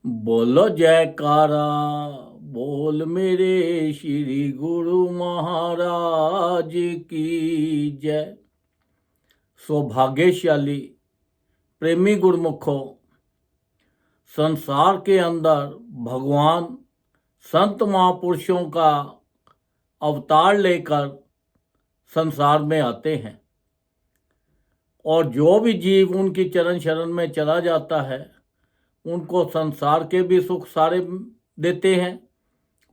बोलो जयकारा, बोल मेरे श्री गुरु महाराज की जय। सौभाग्यशाली प्रेमी गुरुमुखों, संसार के अंदर भगवान संत महापुरुषों का अवतार लेकर संसार में आते हैं और जो भी जीव उनकी चरण शरण में चला जाता है उनको संसार के भी सुख सारे देते हैं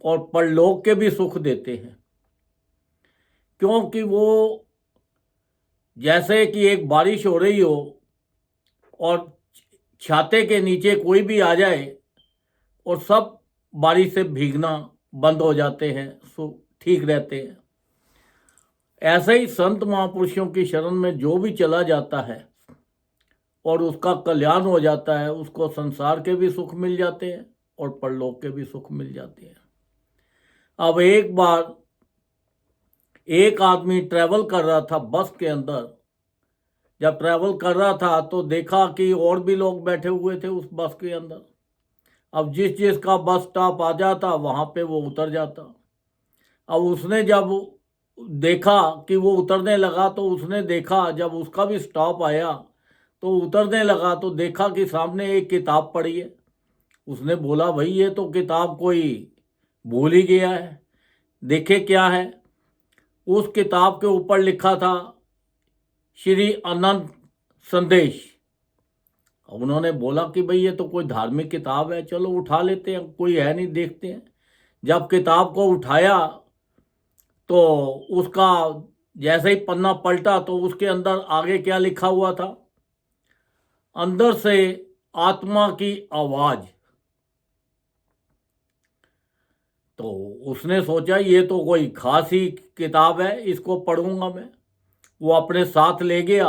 और परलोक के भी सुख देते हैं। क्योंकि वो जैसे कि एक बारिश हो रही हो और छाते के नीचे कोई भी आ जाए और सब बारिश से भीगना बंद हो जाते हैं, सो ठीक रहते हैं। ऐसे ही संत महापुरुषों की शरण में जो भी चला जाता है और उसका कल्याण हो जाता है, उसको संसार के भी सुख मिल जाते हैं और परलोक के भी सुख मिल जाते हैं। अब एक बार एक आदमी ट्रैवल कर रहा था बस के अंदर। जब ट्रैवल कर रहा था तो देखा कि और भी लोग बैठे हुए थे उस बस के अंदर। अब जिस जिसका बस स्टॉप आ जाता वहाँ पे वो उतर जाता। अब उसने जब देखा कि वो उतरने लगा तो उसने देखा जब उसका भी स्टॉप आया तो उतरने लगा तो देखा कि सामने एक किताब पड़ी है। उसने बोला, भाई ये तो किताब कोई भूल ही गया है, देखे क्या है। उस किताब के ऊपर लिखा था श्री अनंत संदेश। अब उन्होंने बोला कि भाई ये तो कोई धार्मिक किताब है, चलो उठा लेते हैं, कोई है नहीं, देखते हैं। जब किताब को उठाया तो उसका जैसे ही पन्ना पलटा तो उसके अंदर आगे क्या लिखा हुआ था, अंदर से आत्मा की आवाज। तो उसने सोचा ये तो कोई खास ही किताब है, इसको पढ़ूंगा मैं। वो अपने साथ ले गया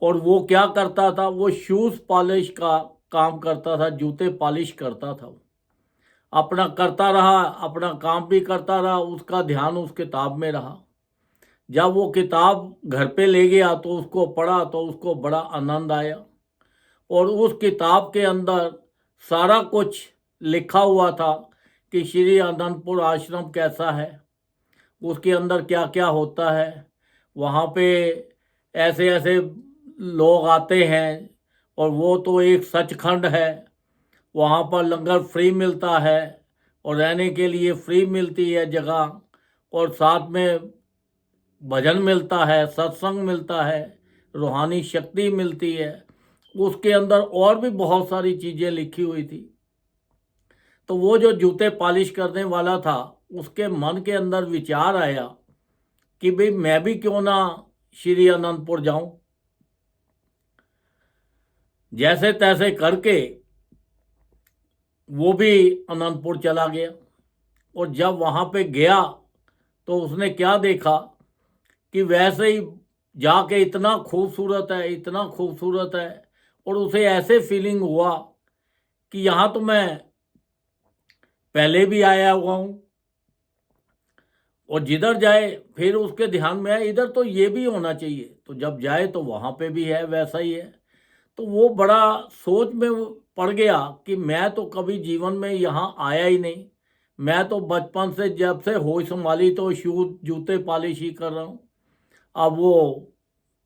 और वो क्या करता था, वो शूज पॉलिश का काम करता था, जूते पॉलिश करता था। अपना करता रहा, अपना काम भी करता रहा, उसका ध्यान उस किताब में रहा। जब वो किताब घर पे ले गया तो उसको पढ़ा तो उसको बड़ा आनंद आया और उस किताब के अंदर सारा कुछ लिखा हुआ था कि श्री अनंतपुर आश्रम कैसा है, उसके अंदर क्या क्या होता है। वहाँ पे ऐसे ऐसे लोग आते हैं और वो तो एक सचखंड है। वहाँ पर लंगर फ्री मिलता है और रहने के लिए फ्री मिलती है जगह, और साथ में भजन मिलता है, सत्संग मिलता है, रूहानी शक्ति मिलती है। उसके अंदर और भी बहुत सारी चीज़ें लिखी हुई थी। तो वो जो जूते पॉलिश करने वाला था उसके मन के अंदर विचार आया कि भाई मैं भी क्यों ना श्री अनंतपुर जाऊं। जैसे तैसे करके वो भी अनंतपुर चला गया और जब वहाँ पे गया तो उसने क्या देखा कि वैसे ही जाके इतना खूबसूरत है, इतना खूबसूरत है, और उसे ऐसे फीलिंग हुआ कि यहाँ तो मैं पहले भी आया हुआ हूँ। और जिधर जाए फिर उसके ध्यान में आया इधर तो ये भी होना चाहिए, तो जब जाए तो वहाँ पे भी है, वैसा ही है। तो वो बड़ा सोच में वो पड़ गया कि मैं तो कभी जीवन में यहाँ आया ही नहीं। मैं तो बचपन से जब से होश संभाली तो शूज जूते पॉलिश ही कर रहा हूँ। अब वो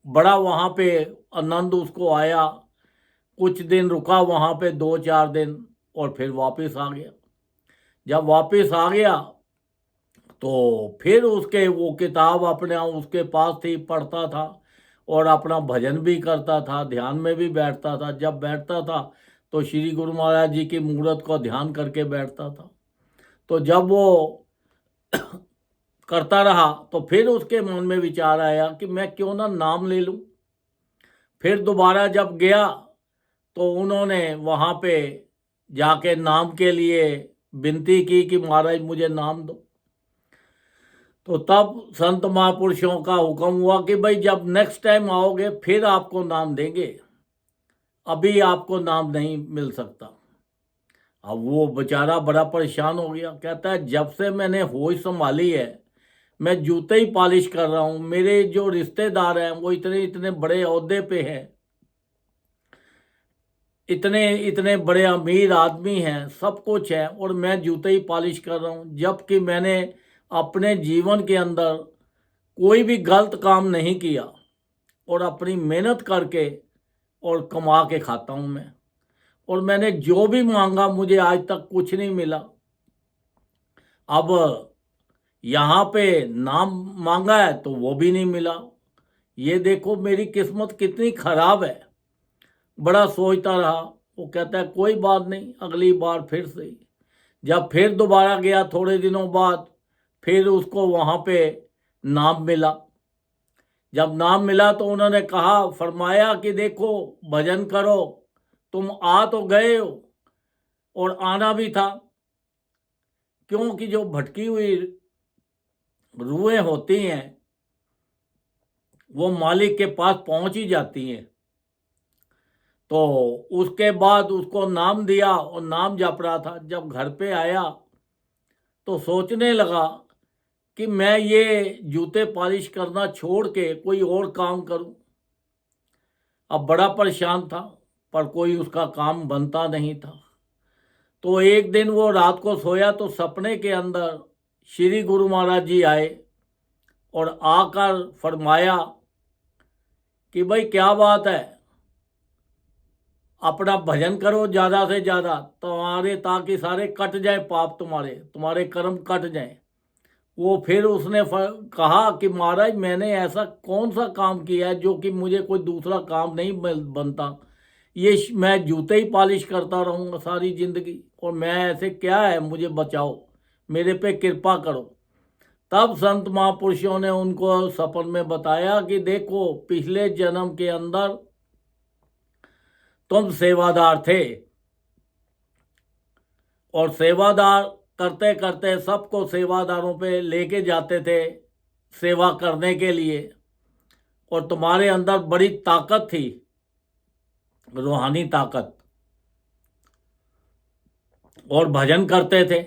बड़ा वहाँ पे आनंद उसको आया। कुछ दिन रुका वहाँ पे, 2-4 दिन, और फिर वापस आ गया। जब वापस आ गया तो फिर उसके वो किताब अपने उसके पास थी, पढ़ता था और अपना भजन भी करता था, ध्यान में भी बैठता था। जब बैठता था तो श्री गुरु महाराज जी की मूर्त को ध्यान करके बैठता था। तो जब वो करता रहा तो फिर उसके मन में विचार आया कि मैं क्यों ना नाम ले लूं। फिर दोबारा जब गया तो उन्होंने वहाँ पे जाके नाम के लिए विनती की कि महाराज मुझे नाम दो। तो तब संत महापुरुषों का हुक्म हुआ कि भाई जब नेक्स्ट टाइम आओगे फिर आपको नाम देंगे, अभी आपको नाम नहीं मिल सकता। अब वो बेचारा बड़ा परेशान हो गया, कहता है जब से मैंने होश संभाली है मैं जूते ही पॉलिश कर रहा हूँ। मेरे जो रिश्तेदार हैं वो इतने इतने बड़े ओहदे पे हैं, इतने इतने बड़े अमीर आदमी हैं, सब कुछ है, और मैं जूते ही पॉलिश कर रहा हूँ, जबकि मैंने अपने जीवन के अंदर कोई भी गलत काम नहीं किया और अपनी मेहनत करके और कमा के खाता हूँ मैं। और मैंने जो भी मांगा मुझे आज तक कुछ नहीं मिला। अब यहाँ पे नाम मांगा है तो वो भी नहीं मिला। ये देखो मेरी किस्मत कितनी खराब है। बड़ा सोचता रहा, वो कहता है कोई बात नहीं, अगली बार फिर से। जब फिर दोबारा गया थोड़े दिनों बाद, फिर उसको वहाँ पे नाम मिला। जब नाम मिला तो उन्होंने कहा, फरमाया कि देखो भजन करो, तुम आ तो गए हो और आना भी था, क्योंकि जो भटकी हुई रूहें होती हैं वो मालिक के पास पहुंच ही जाती हैं। तो उसके बाद उसको नाम दिया और नाम जप रहा था। जब घर पे आया तो सोचने लगा कि मैं ये जूते पॉलिश करना छोड़ के कोई और काम करूं। अब बड़ा परेशान था, पर कोई उसका काम बनता नहीं था। तो एक दिन वो रात को सोया तो सपने के अंदर श्री गुरु महाराज जी आए और आकर फरमाया कि भाई क्या बात है, अपना भजन करो ज़्यादा से ज़्यादा, तुम्हारे ताकि सारे कट जाए पाप, तुम्हारे कर्म कट जाए। वो फिर उसने कहा कि महाराज मैंने ऐसा कौन सा काम किया है जो कि मुझे कोई दूसरा काम नहीं बनता। मैं जूते ही पॉलिश करता रहूँगा सारी ज़िंदगी, और मैं ऐसे क्या है, मुझे बचाओ, मेरे पे कृपा करो। तब संत महापुरुषों ने उनको सपन में बताया कि देखो पिछले जन्म के अंदर तुम सेवादार थे, और सेवादार करते करते सबको सेवादारों पे लेके जाते थे सेवा करने के लिए, और तुम्हारे अंदर बड़ी ताकत थी, रूहानी ताकत, और भजन करते थे।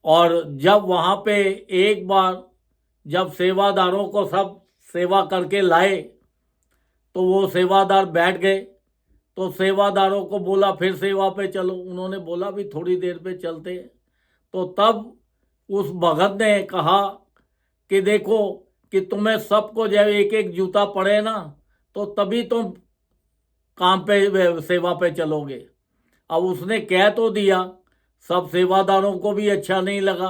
और जब वहाँ पे एक बार जब सेवादारों को सब सेवा करके लाए तो वो सेवादार बैठ गए। तो सेवादारों को बोला फिर सेवा पे चलो, उन्होंने बोला भी थोड़ी देर पे चलते हैं। तो तब उस भगत ने कहा कि देखो कि तुम्हें सबको जब एक एक जूता पड़े ना तो तभी तुम काम पे सेवा पे चलोगे। अब उसने कह तो दिया, सब सेवादारों को भी अच्छा नहीं लगा,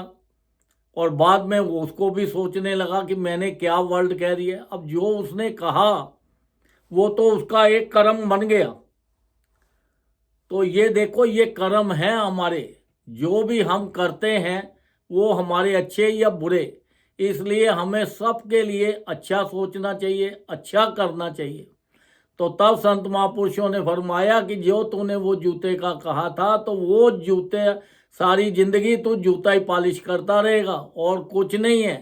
और बाद में उसको भी सोचने लगा कि मैंने क्या वर्ड कह दिया। अब जो उसने कहा वो तो उसका एक कर्म बन गया। तो ये देखो ये कर्म है हमारे, जो भी हम करते हैं वो हमारे अच्छे या बुरे, इसलिए हमें सबके लिए अच्छा सोचना चाहिए, अच्छा करना चाहिए। तो तब संत महापुरुषों ने फरमाया कि जो तूने वो जूते का कहा था तो वो जूते सारी जिंदगी तू जूता ही पॉलिश करता रहेगा और कुछ नहीं है,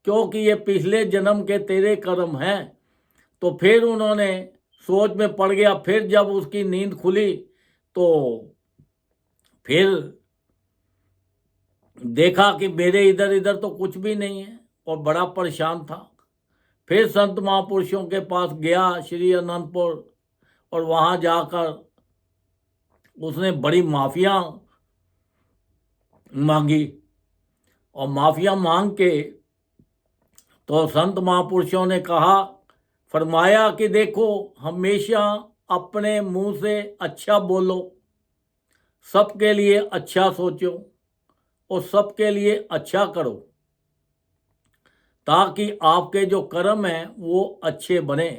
क्योंकि ये पिछले जन्म के तेरे कर्म हैं। तो फिर उन्होंने सोच में पड़ गया। फिर जब उसकी नींद खुली तो फिर देखा कि मेरे इधर इधर तो कुछ भी नहीं है, और बड़ा परेशान था। फिर संत महापुरुषों के पास गया श्री अनंतपुर, और वहाँ जाकर उसने बड़ी माफिया मांगी, और माफिया मांग के तो संत महापुरुषों ने कहा, फरमाया कि देखो हमेशा अपने मुंह से अच्छा बोलो, सबके लिए अच्छा सोचो और सबके लिए अच्छा करो, ताकि आपके जो कर्म हैं वो अच्छे बने।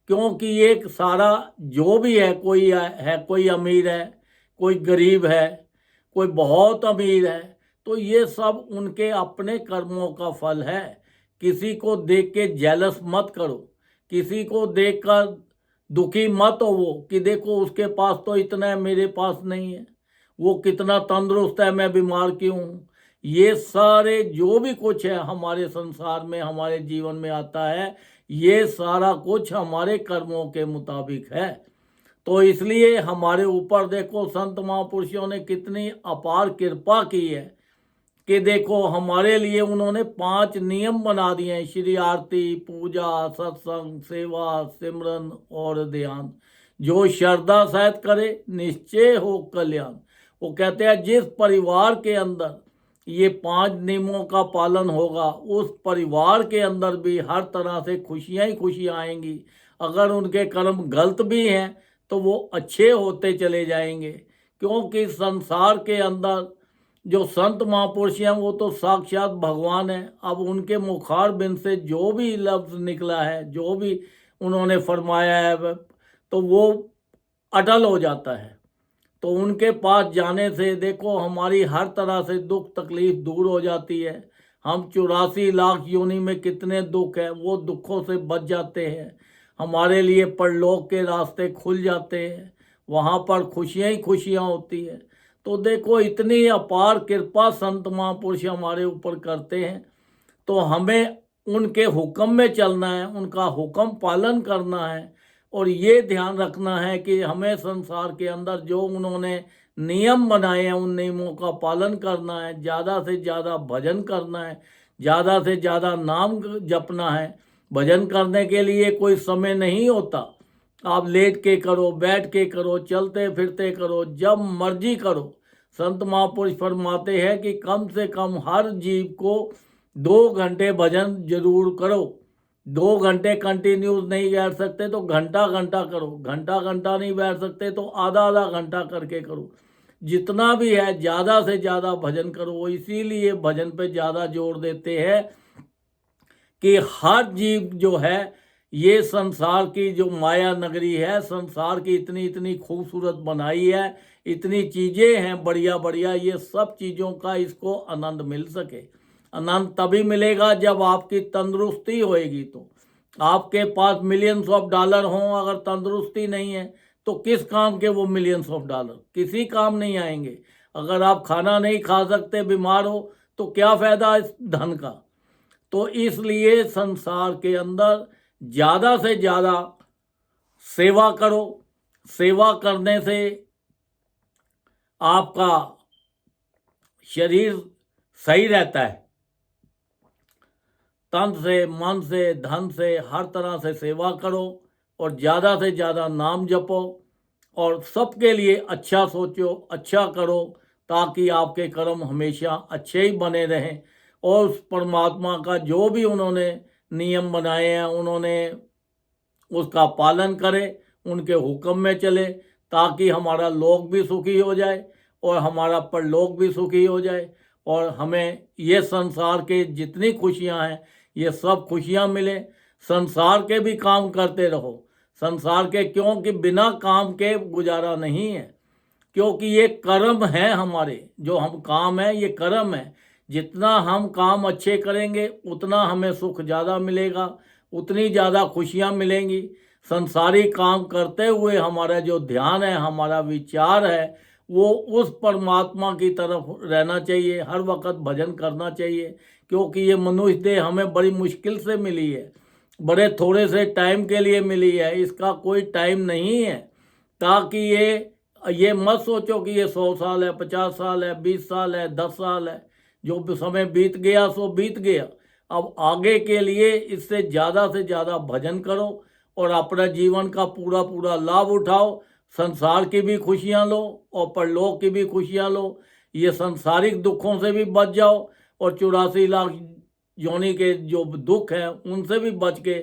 क्योंकि ये सारा जो भी है, कोई अमीर है, कोई गरीब है, कोई बहुत अमीर है, तो ये सब उनके अपने कर्मों का फल है। किसी को देख के जेलस मत करो, किसी को देखकर दुखी मत हो वो कि देखो उसके पास तो इतना है मेरे पास नहीं है, वो कितना तंदुरुस्त है मैं बीमार क्यों हूँ। ये सारे जो भी कुछ है हमारे संसार में, हमारे जीवन में आता है, ये सारा कुछ हमारे कर्मों के मुताबिक है। तो इसलिए हमारे ऊपर देखो संत महापुरुषों ने कितनी अपार कृपा की है कि देखो हमारे लिए उन्होंने 5 नियम बना दिए हैं, श्री आरती, पूजा, सत्संग, सेवा, सिमरन और ध्यान। जो श्रद्धा सहित करे निश्चय हो कल्याण। वो कहते हैं जिस परिवार के अंदर ये 5 नियमों का पालन होगा उस परिवार के अंदर भी हर तरह से खुशियां ही खुशियां आएंगी। अगर उनके कर्म गलत भी हैं तो वो अच्छे होते चले जाएंगे, क्योंकि संसार के अंदर जो संत महापुरुष हैं वो तो साक्षात भगवान है। अब उनके मुखार बिंद से जो भी लफ्ज निकला है, जो भी उन्होंने फरमाया है, तो वो अटल हो जाता है। तो उनके पास जाने से देखो हमारी हर तरह से दुख तकलीफ दूर हो जाती है। हम 84 लाख योनि में कितने दुख है वो दुखों से बच जाते हैं। हमारे लिए परलोक के रास्ते खुल जाते हैं, वहाँ पर खुशियाँ ही खुशियाँ होती है। तो देखो इतनी अपार कृपा संत महापुरुष हमारे ऊपर करते हैं, तो हमें उनके हुक्म में चलना है, उनका हुक्म पालन करना है। और ये ध्यान रखना है कि हमें संसार के अंदर जो उन्होंने नियम बनाए हैं उन नियमों का पालन करना है, ज़्यादा से ज़्यादा भजन करना है, ज़्यादा से ज़्यादा नाम जपना है। भजन करने के लिए कोई समय नहीं होता, आप लेट के करो, बैठ के करो, चलते फिरते करो, जब मर्जी करो। संत महापुरुष फरमाते हैं कि कम से कम हर जीव को 2 घंटे भजन जरूर करो। 2 घंटे कंटिन्यूस नहीं बैठ सकते तो घंटा घंटा करो, घंटा घंटा नहीं बैठ सकते तो आधा आधा घंटा करके करो। जितना भी है ज़्यादा से ज़्यादा भजन करो। वो इसीलिए भजन पे ज़्यादा जोर देते हैं कि हर जीव जो है ये संसार की जो माया नगरी है, संसार की इतनी इतनी खूबसूरत बनाई है, इतनी चीज़ें हैं बढ़िया बढ़िया, ये सब चीज़ों का इसको आनंद मिल सके। आनंद तभी मिलेगा जब आपकी तंदुरुस्ती होएगी। तो आपके पास मिलियंस ऑफ डॉलर हों, अगर तंदुरुस्ती नहीं है तो किस काम के वो मिलियंस ऑफ डॉलर, किसी काम नहीं आएंगे। अगर आप खाना नहीं खा सकते, बीमार हो, तो क्या फ़ायदा इस धन का। तो इसलिए संसार के अंदर ज़्यादा से ज़्यादा सेवा करो। सेवा करने से आपका शरीर सही रहता है, तन से, मन से, धन से, हर तरह से सेवा करो और ज़्यादा से ज़्यादा नाम जपो और सबके लिए अच्छा सोचो, अच्छा करो, ताकि आपके कर्म हमेशा अच्छे ही बने रहें। और उस परमात्मा का जो भी उन्होंने नियम बनाए हैं उन्होंने उसका पालन करें, उनके हुक्म में चले, ताकि हमारा लोक भी सुखी हो जाए और हमारा परलोक भी सुखी हो जाए और हमें ये संसार के जितनी खुशियां हैं ये सब खुशियां मिले। संसार के भी काम करते रहो, संसार के, क्योंकि बिना काम के गुजारा नहीं है। क्योंकि ये कर्म है हमारे, जो हम काम है ये कर्म है। जितना हम काम अच्छे करेंगे उतना हमें सुख ज़्यादा मिलेगा, उतनी ज़्यादा खुशियाँ मिलेंगी। संसारी काम करते हुए हमारा जो ध्यान है, हमारा विचार है, वो उस परमात्मा की तरफ रहना चाहिए। हर वक्त भजन करना चाहिए, क्योंकि ये मनुष्य देह हमें बड़ी मुश्किल से मिली है, बड़े थोड़े से टाइम के लिए मिली है, इसका कोई टाइम नहीं है। ताकि ये मत सोचो कि ये 100 साल है, 50 साल है, 20 साल है, 10 साल है, जो समय बीत गया सो बीत गया। अब आगे के लिए इससे ज़्यादा से ज़्यादा भजन करो और अपना जीवन का पूरा पूरा लाभ उठाओ। संसार की भी खुशियाँ लो और परलोक की भी खुशियाँ लो। ये सांसारिक दुखों से भी बच जाओ और 84 लाख योनि के जो दुख हैं उनसे भी बच के।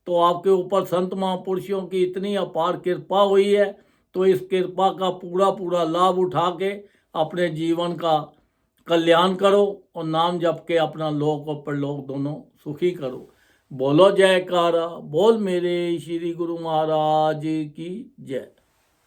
तो आपके ऊपर संत महापुरुषों की इतनी अपार कृपा हुई है, तो इस कृपा का पूरा पूरा लाभ उठा के अपने जीवन का कल्याण करो और नाम जप के अपना लोक और परलोक दोनों सुखी करो। बोलो जयकारा, बोल मेरे श्री गुरु महाराज की जय।